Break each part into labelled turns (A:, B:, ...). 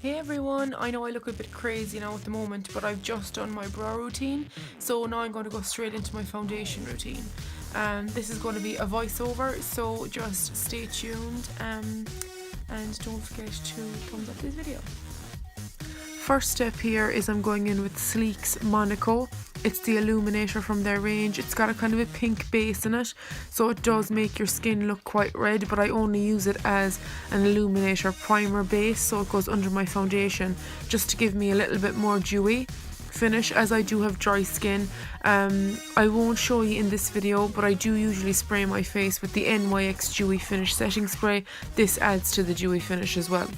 A: Hey everyone, I know I look a bit crazy now at the moment, but I've just done my brow routine, so now I'm going to go straight into my foundation routine. This is going to be a voiceover, so just stay tuned and don't forget to thumbs up this video. First step here is I'm going in with Sleek's Monaco. It's the illuminator from their range. It's got a kind of a pink base in it, so it does make your skin look quite red, but I only use it as an illuminator primer base, so it goes under my foundation just to give me a little bit more dewy finish, as I do have dry skin. I won't show you in this video, but I do usually spray my face with the NYX Dewy Finish Setting Spray. This adds to the dewy finish as well.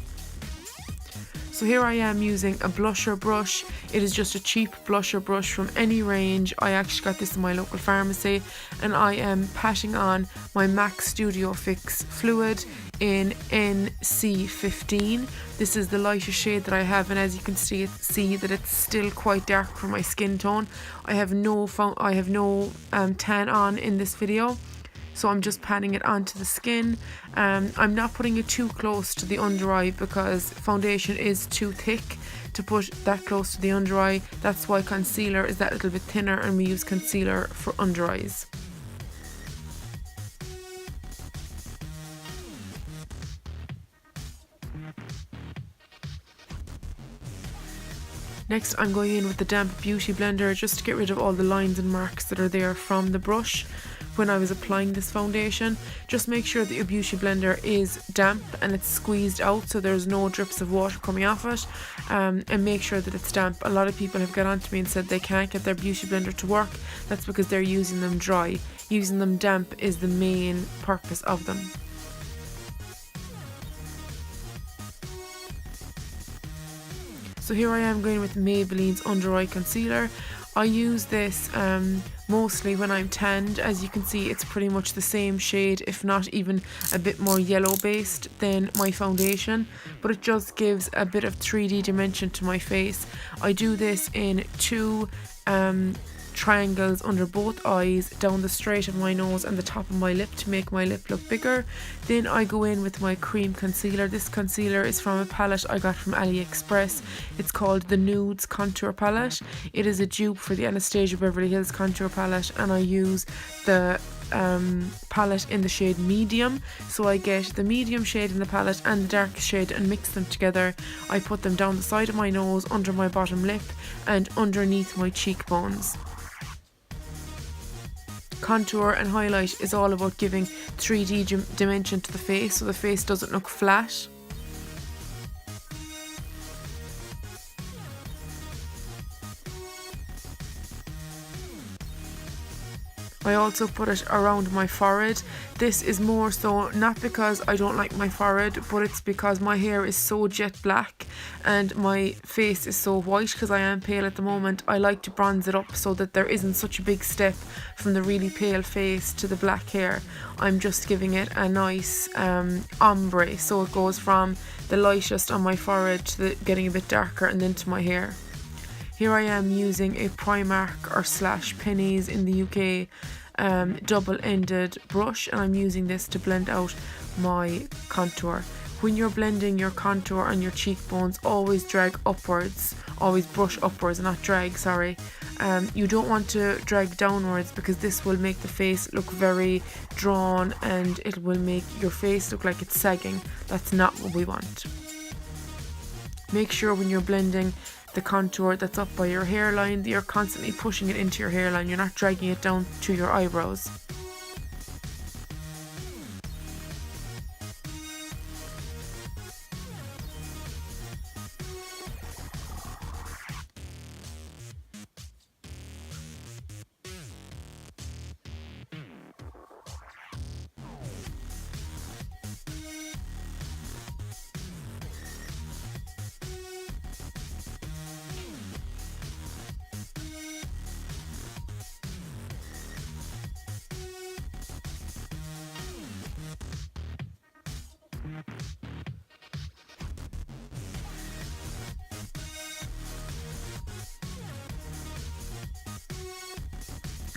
A: So here I am using a blusher brush. It is just a cheap blusher brush from any range. I actually got this in my local pharmacy, and I am patting on my MAC Studio Fix fluid in NC15. This is the lightest shade that I have, and as you can see that it's still quite dark for my skin tone. I have no tan on in this video, so I'm just patting it onto the skin. I'm not putting it too close to the under eye because foundation is too thick to put that close to the under eye. That's why concealer is that little bit thinner, and we use concealer for under eyes. Next, I'm going in with the damp beauty blender just to get rid of all the lines and marks that are there from the brush when I was applying this foundation. Just make sure that your beauty blender is damp and it's squeezed out, so there's no drips of water coming off it, and make sure that it's damp. A lot of people have got onto me and said they can't get their beauty blender to work. That's because they're using them dry. Using them damp is the main purpose of them. So here I am going with Maybelline's Under Eye Concealer. I use this mostly when I'm tanned. As you can see, it's pretty much the same shade, if not even a bit more yellow based than my foundation, but it just gives a bit of 3D dimension to my face. I do this in two triangles under both eyes, down the straight of my nose and the top of my lip to make my lip look bigger. Then I go in with my cream concealer. This concealer is from a palette I got from AliExpress. It's called the Nudes Contour Palette. It is a dupe for the Anastasia Beverly Hills Contour Palette, and I use the palette in the shade medium. So I get the medium shade in the palette and the darkest shade and mix them together. I put them down the side of my nose, under my bottom lip and underneath my cheekbones. Contour and highlight is all about giving 3D dimension to the face, so the face doesn't look flat. I also put it around my forehead. This is more so not because I don't like my forehead, but it's because my hair is so jet black and my face is so white because I am pale at the moment. I like to bronze it up so that there isn't such a big step from the really pale face to the black hair. I'm just giving it a nice ombre, so it goes from the lightest on my forehead to getting a bit darker and then to my hair. Here I am using a Primark or / Pennies in the UK double-ended brush, and I'm using this to blend out my contour. When you're blending your contour on your cheekbones, always drag upwards, always brush upwards, not drag, sorry. You don't want to drag downwards because this will make the face look very drawn and it will make your face look like it's sagging. That's not what we want. Make sure when you're blending the contour that's up by your hairline that you're constantly pushing it into your hairline. You're not dragging it down to your eyebrows.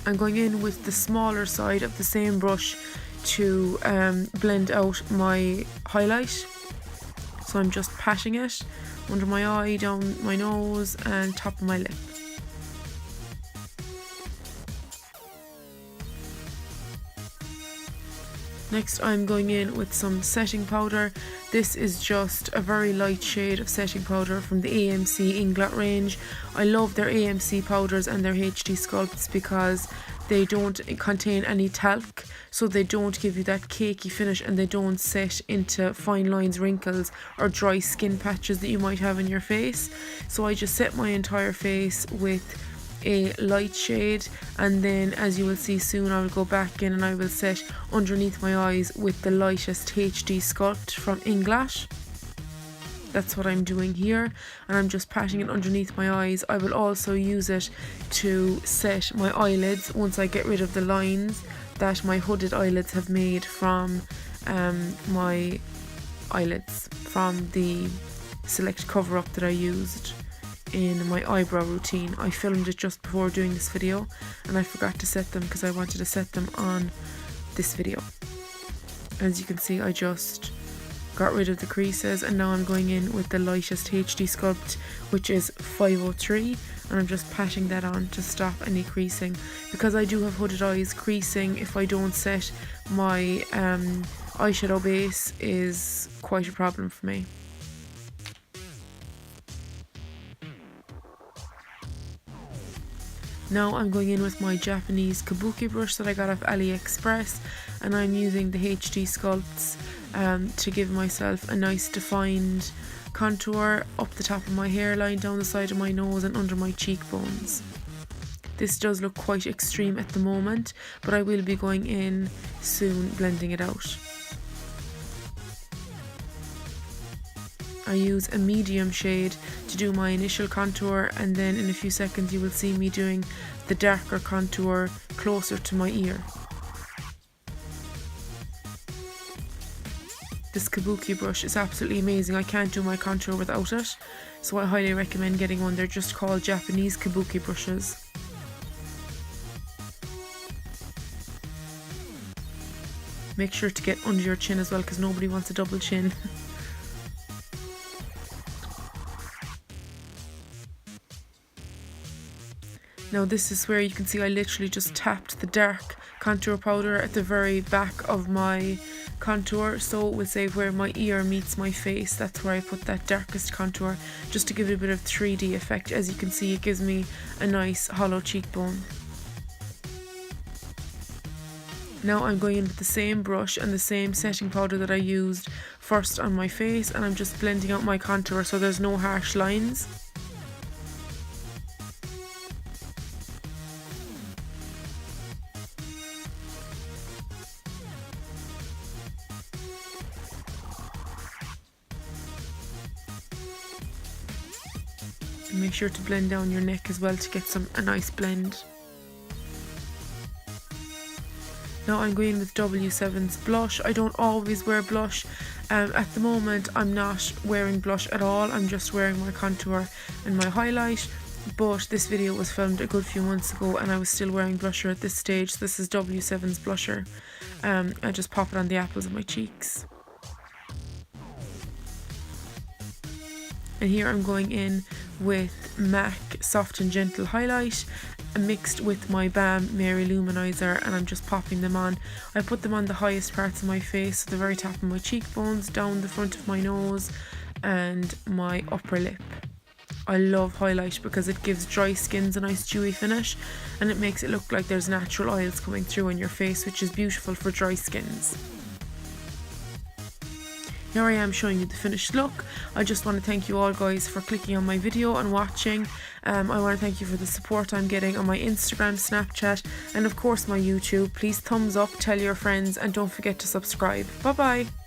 A: I'm going in with the smaller side of the same brush to blend out my highlight. So I'm just patting it under my eye, down my nose and top of my lip. Next I'm going in with some setting powder. This is just a very light shade of setting powder from the AMC Inglot range. I love their AMC powders and their HD sculpts because they don't contain any talc, so they don't give you that cakey finish and they don't set into fine lines, wrinkles or dry skin patches that you might have in your face. So I just set my entire face with a light shade, and then as you will see soon I will go back in and I will set underneath my eyes with the lightest HD sculpt from Inglot. That's what I'm doing here, and I'm just patting it underneath my eyes. I will also use it to set my eyelids once I get rid of the lines that my hooded eyelids have made from my eyelids from the select cover up that I used in my eyebrow routine. I filmed it just before doing this video and I forgot to set them because I wanted to set them on this video. As you can see, I just got rid of the creases and now I'm going in with the lightest HD sculpt, which is 503, and I'm just patting that on to stop any creasing, because I do have hooded eyes. Creasing, if I don't set my eyeshadow base, is quite a problem for me. Now I'm going in with my Japanese kabuki brush that I got off AliExpress, and I'm using the HD sculpts to give myself a nice defined contour up the top of my hairline, down the side of my nose and under my cheekbones. This does look quite extreme at the moment, but I will be going in soon blending it out. I use a medium shade to do my initial contour, and then in a few seconds you will see me doing the darker contour closer to my ear. This kabuki brush is absolutely amazing. I can't do my contour without it, so I highly recommend getting one. They're just called Japanese kabuki brushes. Make sure to get under your chin as well, because nobody wants a double chin. Now this is where you can see I literally just tapped the dark contour powder at the very back of my contour, so we'll say where my ear meets my face, that's where I put that darkest contour, just to give it a bit of 3D effect. As you can see, it gives me a nice hollow cheekbone. Now I'm going in with the same brush and the same setting powder that I used first on my face, and I'm just blending out my contour so there's no harsh lines. And make sure to blend down your neck as well to get a nice blend. Now I'm going with W7's blush. I don't always wear blush. At the moment I'm not wearing blush at all. I'm just wearing my contour and my highlight. But this video was filmed a good few months ago and I was still wearing blusher at this stage. This is W7's blusher. I just pop it on the apples of my cheeks. And here I'm going in with MAC Soft and Gentle Highlight mixed with my BAM Mary Luminizer, and I'm just popping them on. I put them on the highest parts of my face, so the very top of my cheekbones, down the front of my nose and my upper lip. I love highlight because it gives dry skins a nice dewy finish and it makes it look like there's natural oils coming through on your face, which is beautiful for dry skins. Here I am showing you the finished look. I just want to thank you all guys for clicking on my video and watching. I want to thank you for the support I'm getting on my Instagram, Snapchat and of course my YouTube. Please thumbs up, tell your friends and don't forget to subscribe. Bye bye.